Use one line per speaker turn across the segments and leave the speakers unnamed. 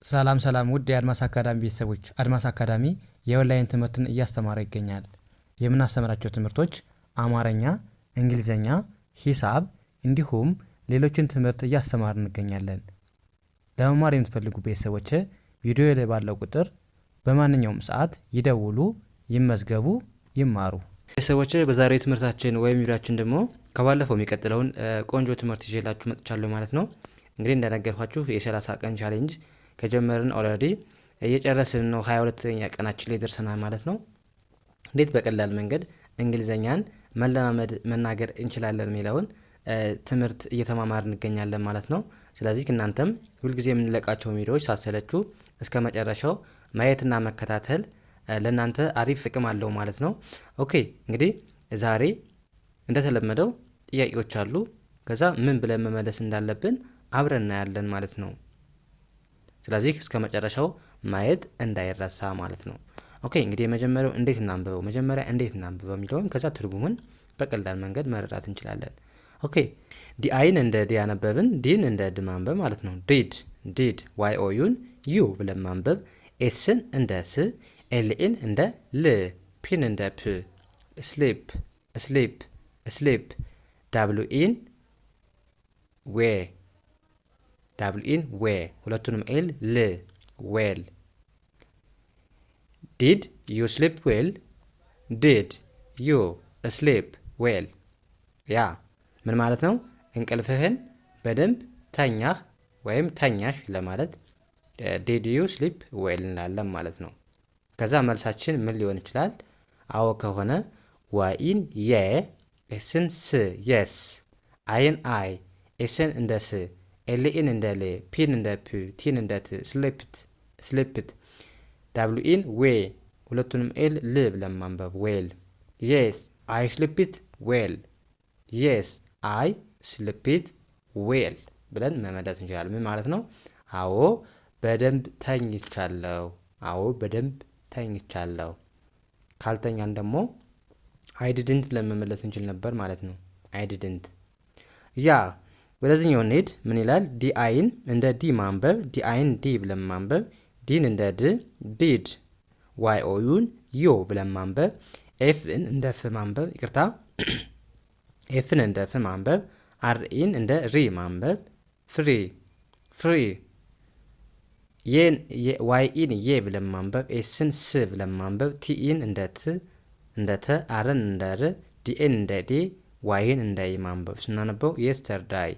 ሰላም ሰላም ውድ የአድማስ አካዳሚ ቤተሰቦች፣ አድማስ አካዳሚ የኦንላይን ትምህርትን እያስተማረ ይገኛል። የምናስተምራቸው ትምህርቶች አማርኛ፣ እንግሊዝኛ፣ ሂሳብ እንዲሁም ሌሎችን ትምህርት እያስተማር እንገኛለን። ለመማር የምትፈልጉ ቤተሰቦች ቪዲዮ ላይ ባለው ቁጥር በማንኛውም ሰዓት ይደውሉ፣ ይመዝገቡ፣ ይማሩ። ቤተሰቦች በዛሬው ትምህርታችን ወይም ቪዲዮአችን ደግሞ ከባለፈው የሚቀጥለውን ቆንጆ ትምህርት ይዤላችሁ መጥቻለሁ ማለት ነው። እንግዲህ እንደነገርኳችሁ የ30 ቀን ቻሌንጅ ከጀመርን ኦልሬዲ እየጨረስን ነው። 22ኛ ቀናችን ላይ ደርሰናል ማለት ነው። እንዴት በቀላል መንገድ እንግሊዘኛን መለማመድ መናገር እንችላለን የሚለውን ትምህርት እየተማማር እንገኛለን ማለት ነው። ስለዚህ እናንተም ሁልጊዜ የምንለቃቸው ቪዲዮዎች ሳሰለችሁ እስከ መጨረሻው ማየትና መከታተል ለእናንተ አሪፍ ጥቅም አለው ማለት ነው። ኦኬ እንግዲህ ዛሬ እንደተለመደው ጥያቄዎች አሉ። ከዛ ምን ብለን መመለስ እንዳለብን አብረን እናያለን ማለት ነው። ስለዚህ እስከ መጨረሻው ማየት እንዳይረሳ ማለት ነው። ኦኬ እንግዲህ መጀመሪያው እንዴት እናንብበው የሚለውን ከዛ ትርጉሙን በቀላል መንገድ መረዳት እንችላለን። ኦኬ ዲአይን እንደ ዲ ያነበብን ዲን እንደ ድ ማንበብ ማለት ነው። ዲድ ዋይ ኦ ዩን ዩ ብለን ማንበብ፣ ኤስን እንደ ስ፣ ኤልኢን እንደ ል፣ ፒን እንደ ፕ፣ ስሊፕ ዳብሉኢን ዌ ሁለቱንም ኤል ል ዌል። ዲድ ዩ ስሊፕ ዌል፣ ዲድ ዩ ስሊፕ ዌል። ያ ምን ማለት ነው? እንቅልፍህን በደንብ ተኛህ ወይም ተኛሽ ለማለት ዲድ ዩ ስሊፕ ዌል እንላለን ማለት ነው። ከዛ መልሳችን ምን ሊሆን ይችላል? አዎ ከሆነ ዋኢን የ፣ ኤስን ስ የስ፣ አይን አይ፣ ኤስን እንደ ስ፣ ኤልኢን እንደ ል፣ ፒን እንደ ፕ፣ ቲን እንደ ት፣ ስሊፕት ዳብሉኢን ዌ ሁለቱንም ኤል ል ብለን ማንበብ ዌል። የስ አይ ስሊፕት ዌል፣ የስ አይ ስሊፕት ዌል ብለን መመለስ እንችላለን። ምን ማለት ነው? አዎ በደንብ ተኝቻለሁ። ካልተኛን ደግሞ አይ ዲድንት ብለን መመለስ እንችል ነበር ማለት ነው። አይ ዲድንት። ያ ወደዚህኛው እንሂድ። ምን ይላል? ዲአይን እንደ ዲ ማንበብ፣ ዲአይን ዲ ብለን ማንበብ፣ ዲን እንደ ድ ዲድ፣ ዋይ ኦ ዩን ዮ ብለን ማንበብ፣ ኤፍን እንደ ፍ ማንበብ፣ ይቅርታ ኤፍን እንደ ፍ ማንበብ፣ አርኢን እንደ ሪ ማንበብ፣ ፍሪ ዋይኢን የ ብለን ማንበብ፣ ኤስን ስ ብለን ማንበብ፣ ቲኢን እንደ ተ፣ አርን እንደ ር፣ ዲኤን እንደ ዴ፣ ዋይን እንደ ይ ማንበብ። ስናነበው የስተርዳይ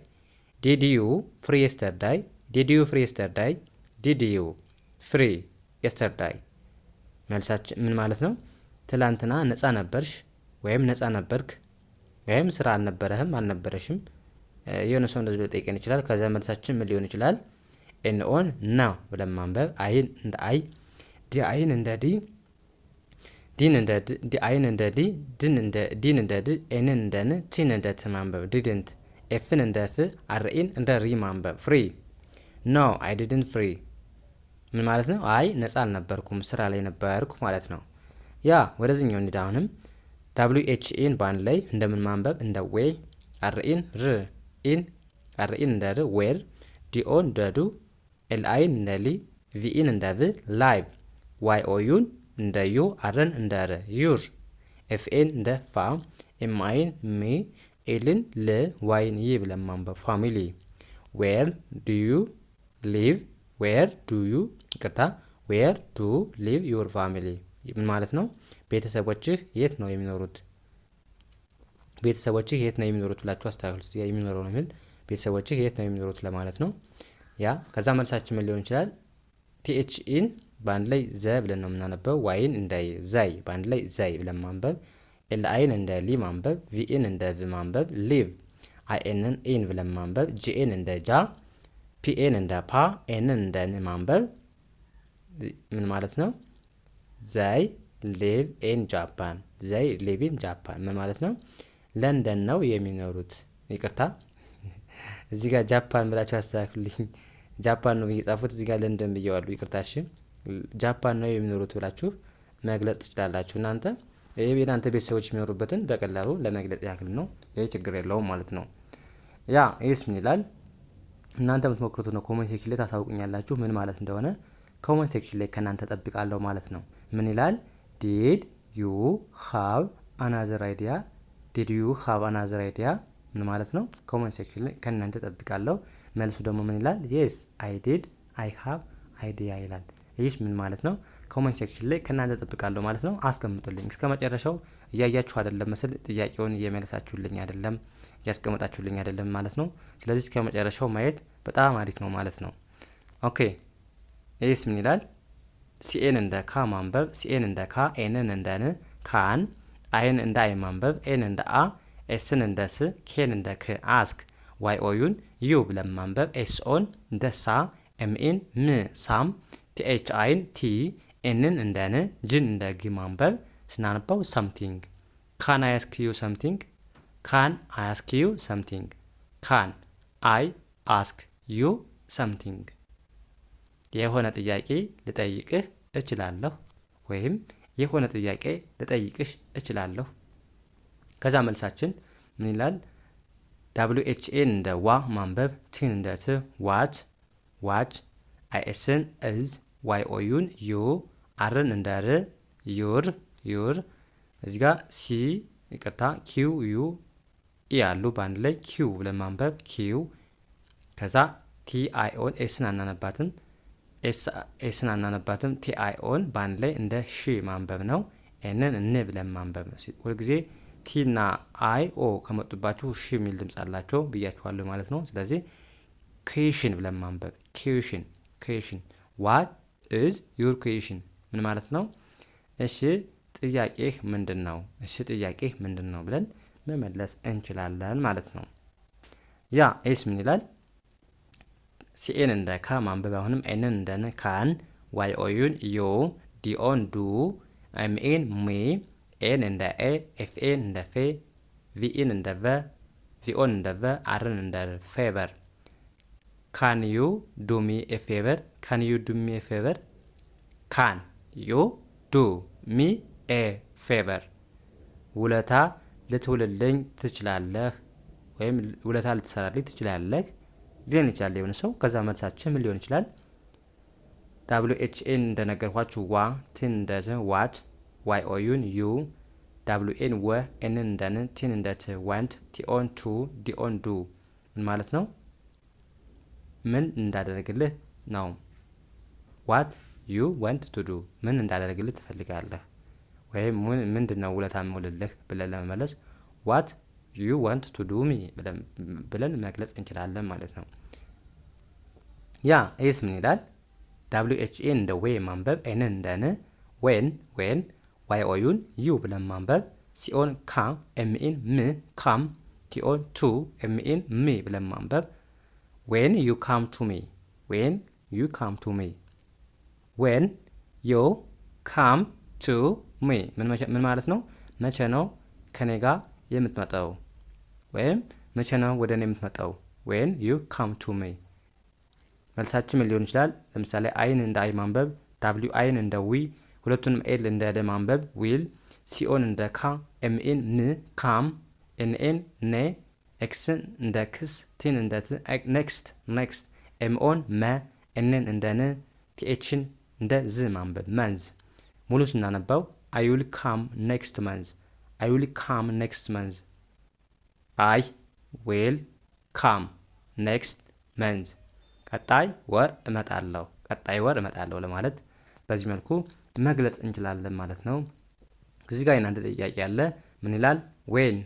ዲድዩ ፍሪ የስተርዳይ፣ ዲድዩ ፍሪ የስተርዳይ፣ ዲድዩ ፍሪ የስተርዳይ። መልሳችን ምን ማለት ነው? ትላንትና ነፃ ነበርሽ ወይም ነፃ ነበርክ ወይም ስራ አልነበረሽም። የሆነ ሰው እንደዚህ ሊጠይቀን ይችላል። ከዛ መልሳችን ምን ሊሆን ይችላል? ኤንኦን ና ብለን ማንበብ፣ አይን እንደ አይ፣ ዲአይን እንደ ዲ፣ ዲን እንደ ድ፣ ዲአይን እንደ ዲ፣ ዲን እንደ ድ፣ ኤንን እንደ ን፣ ቲን እንደ ት ማንበብ፣ ዲድንት፣ ኤፍን እንደ ፍ፣ አርኢን እንደ ሪ ማንበብ፣ ፍሪ ኖ አይ ዲድንት ፍሪ። ምን ማለት ነው? አይ ነፃ አልነበርኩም ስራ ላይ ነበርኩ ማለት ነው። ያ ወደዚህኛው እንሂድ። አሁንም ዳብሊው ኤች ኢን በአንድ ላይ እንደምን ማንበብ? እንደ ዌ፣ አርኢን ር፣ ኢን አርኢን እንደ ር ዌር፣ ዲኦን እንደ ዱ፣ ኤልአይን እንደ ሊ፣ ቪኢን እንደ ቭ ላይቭ፣ ዋይ ኦ ዩን እንደ ዩ፣ አርን እንደ ር ዩር፣ ኤፍኤን እንደ ፋ፣ ኤምአይን ሚ፣ ኤልን ል፣ ዋይን ይ ብለን ማንበብ ፋሚሊ። ዌር ዱ ዩ ሊቭ ዌር ዱ ሊቭ ዩር ፋሚሊ። ምን ማለት ነው? ቤተሰቦችህ የት ነው የሚኖሩት? ቤተሰቦችህ የት ነው የሚኖሩት ብላችሁ አስተካክሉ። እዚህ የሚኖረው ነው የሚል ቤተሰቦችህ የት ነው የሚኖሩት ለማለት ነው። ያ ከዛ መልሳችን ምን ሊሆን ይችላል? ቲኤችኢን በአንድ ላይ ዘ ብለን ነው የምናነበው። ዋይን እንደ ዘይ በአንድ ላይ ዘይ ብለን ማንበብ። ኤልአይን እንደ ሊ ማንበብ። ቪኢን እንደ ቭ ማንበብ። ሊቭ አይኤንን ኢን ብለን ማንበብ። ጂኤን እንደ ጃ፣ ፒኤን እንደ ፓ፣ ኤንን እንደ ን ማንበብ። ምን ማለት ነው? ዘይ ሊቭ ኢን ጃፓን፣ ዘይ ሊቭ ኢን ጃፓን። ምን ማለት ነው? ለንደን ነው የሚኖሩት። ይቅርታ እዚህ ጋር ጃፓን ብላችሁ አስተካክሉልኝ። ጃፓን ነው እየጻፉት፣ እዚህ ጋር ለንደን ብየዋሉ። ይቅርታ እሺ። ጃፓን ነው የሚኖሩት ብላችሁ መግለጽ ትችላላችሁ እናንተ። የእናንተ ቤተሰቦች የሚኖሩበትን በቀላሉ ለመግለጽ ያክል ነው። ይህ ችግር የለውም ማለት ነው። ያ ይህስ ምን ይላል? እናንተ የምትሞክሩት ነው። ኮሜንት ሴክሽን ላይ ታሳውቁኛላችሁ ምን ማለት እንደሆነ። ኮሜንት ሴክሽን ላይ ከእናንተ ጠብቃለሁ ማለት ነው። ምን ይላል? ዲድ ዩ ሃቭ አናዘር አይዲያ? ዲድ ዩ ሃቭ አናዘር አይዲያ ምን ማለት ነው? ኮሜንት ሴክሽን ላይ ከእናንተ ጠብቃለሁ። መልሱ ደግሞ ምን ይላል? የስ አይ ዲድ አይ ሃቭ አይዲያ ይላል። ይህ ምን ማለት ነው? ኮሜንት ሴክሽን ላይ ከእናንተ ጠብቃለሁ ማለት ነው። አስቀምጡልኝ። እስከ መጨረሻው እያያችሁ አይደለም መስል ጥያቄውን እየመለሳችሁልኝ አይደለም፣ እያስቀመጣችሁልኝ አይደለም ማለት ነው። ስለዚህ እስከ መጨረሻው ማየት በጣም አሪፍ ነው ማለት ነው። ኦኬ ይህስ ምን ይላል? ሲኤን እንደ ካ ማንበብ፣ ሲኤን እንደ ካ፣ ኤንን እንደ ን፣ ካን፣ አይን እንደ አይ ማንበብ፣ ኤን እንደ አ፣ ኤስን እንደ ስ፣ ኬን እንደ ክ፣ አስክ፣ ዋይ ኦዩን ዩ ብለን ማንበብ፣ ኤስኦን እንደ ሳ፣ ኤምኤን ም ሳም፣ ቲኤች አይን ቲ፣ ኤንን እንደ ን፣ ጅን እንደ ግ ማንበብ። ስናነባው ሰምቲንግ። ካን አይ አስክ ዩ ሰምቲንግ፣ ካን አይ አስክ ዩ ሰምቲንግ፣ ካን አይ አስክ ዩ ሰምቲንግ። የሆነ ጥያቄ ልጠይቅህ እችላለሁ ወይም የሆነ ጥያቄ ልጠይቅሽ እችላለሁ። ከዛ መልሳችን ምን ይላል? ደብሊው ኤች ኤን እንደ ዋ ማንበብ፣ ቲን እንደ ት ዋት ዋች፣ አይኤስን እዝ፣ ዋይ ኦዩን ዩ፣ አርን እንደ ር ዩር ዩር። እዚህ ጋር ሲ ይቅርታ ኪው ዩ ኢ ያሉ በአንድ ላይ ኪው ብለን ማንበብ ኪው። ከዛ ቲ አይ ኦን ኤስን አናነባትም ኤስን አናነባትም ቲ አይ ኦን በአንድ ላይ እንደ ሺ ማንበብ ነው። ኤንን እን ብለን ማንበብ ነው። ሁልጊዜ ቲ እና አይ ኦ ከመጡባችሁ ሺ የሚል ድምፅ አላቸው ብያችኋለሁ ማለት ነው። ስለዚህ ኩዌሽን ብለን ማንበብ ኩዌሽን ኩዌሽን። ዋት ኢዝ ዩር ኩዌሽን ምን ማለት ነው? እሺ ጥያቄህ ምንድን ነው? እሺ ጥያቄህ ምንድን ነው ብለን መመለስ እንችላለን ማለት ነው። ያ ኤስ ምን ይላል? ሲኤን እንደ ካ ማንበብ፣ አሁንም ኤንን እንደ ን፣ ካን፣ ዋይ ኦዩን ዩ፣ ዲኦን ዱ፣ ኤምኤን ሚ፣ ኤን እንደ ኤ፣ ኤፍኤን እንደ ፌ፣ ቪኢን እንደ ቨ፣ ቪኦን እንደ ቨ፣ አርን እንደ ፌቨር። ካን ዩ ዱ ሚ ኤ ፌቨር፣ ካን ዩ ዱ ሚ ኤ ፌቨር፣ ካን ዩ ዱ ሚ ኤ ፌቨር። ውለታ ልትውልልኝ ትችላለህ ወይም ውለታ ልትሰራልኝ ትችላለህ ሊሆን ይችላል የሆነ ሰው። ከዛ መልሳችን ምን ሊሆን ይችላል? ደብሊው ኤች ኤን እንደነገርኳችሁ ዋ፣ ቲን እንደ ት ዋት፣ ዋይ ኦዩን ዩ፣ ደብሊው ኤን ወ፣ ኤንን እንደ ን፣ ቲን እንደ ት ወንት፣ ቲኦን ቱ፣ ዲኦን ዱ ምን ማለት ነው? ምን እንዳደረግልህ ነው። ዋት ዩ ወንት ቱ ዱ ምን እንዳደረግልህ ትፈልጋለህ ወይም ምንድን ነው ውለታ የምውልልህ ብለን ለመመለስ ዋት ዩ ዋንት ቱ ዱ ሚ ብለን መግለጽ እንችላለን ማለት ነው። ያ ኤስ ምን ይላል? ደብሊው ኤች ኤን እንደ ዌ ማንበብ፣ ኤንን እንደ ን፣ ዌን ዌን፣ ዋይ ኦዩን ዩ ብለን ማንበብ፣ ሲኦን ካ፣ ኤምኤን ም ካም፣ ቲኦን ቱ፣ ኤምኤን ሚ ብለን ማንበብ። ዌን ዩ ካም ቱ ሚ ዌን ዩ ካም ቱ ሚ፣ ዌን ዩ ካም ቱ ሚ ምን ማለት ነው? መቼ ነው ከኔ ጋር የምትመጣው ወይም መቼ ነው ወደ እኔ የምትመጣው? ዌን ዩ ካም ቱ ሚ። መልሳችን ምን ሊሆን ይችላል? ለምሳሌ አይን እንደ አይ ማንበብ፣ ዳብሊው አይን እንደ ዊ፣ ሁለቱንም ኤል እንደ ደ ማንበብ ዊል፣ ሲኦን እንደ ካ፣ ኤምኤን ን ካም፣ ኤንኤን ኔ፣ ኤክስን እንደ ክስ፣ ቲን እንደ ት ኔክስት ኔክስት፣ ኤምኦን መ፣ ኤንን እንደ ን፣ ቲኤችን እንደ ዝ ማንበብ መንዝ። ሙሉ ስናነባው አይ ዊል ካም ኔክስት መንዝ I will come next month. I will come next month. ቀጣይ ወር እመጣለሁ፣ ቀጣይ ወር እመጣለሁ ለማለት በዚህ መልኩ መግለጽ እንችላለን ማለት ነው። እዚህ ጋር አንድ ጥያቄ አለ። ምን ይላል? when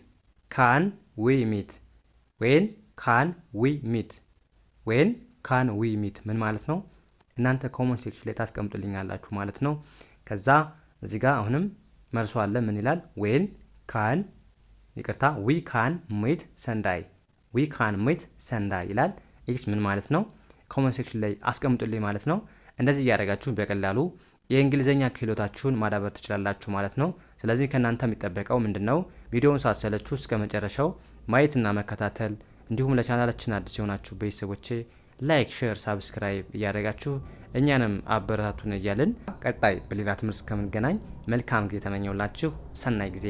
can we meet? when can we meet? when can we meet ምን ማለት ነው? እናንተ ኮመንት ሴክሽን ላይ ታስቀምጡልኛላችሁ ማለት ነው። ከዛ እዚህ ጋር አሁንም መልሶ አለ። ምን ይላል? when ካን ይቅርታ ዊ ካን ሚት ሰንዳይ ዊ ካን ሚት ሰንዳይ ይላል። ኤክስ ምን ማለት ነው? ኮመንት ሴክሽን ላይ አስቀምጡልኝ ማለት ነው። እንደዚህ እያደረጋችሁ በቀላሉ የእንግሊዘኛ ክህሎታችሁን ማዳበር ትችላላችሁ ማለት ነው። ስለዚህ ከእናንተ የሚጠበቀው ምንድነው? ቪዲዮውን ሳትሰለቹ እስከ መጨረሻው ማየትና መከታተል፣ እንዲሁም ለቻናላችን አዲስ የሆናችሁ ቤተሰቦቼ ላይክ፣ ሼር፣ ሳብስክራይብ እያደረጋችሁ እኛንም አበረታቱን እያልን ቀጣይ በሌላ ትምህርት እስከምንገናኝ መልካም ጊዜ ተመኘውላችሁ። ሰናይ ጊዜ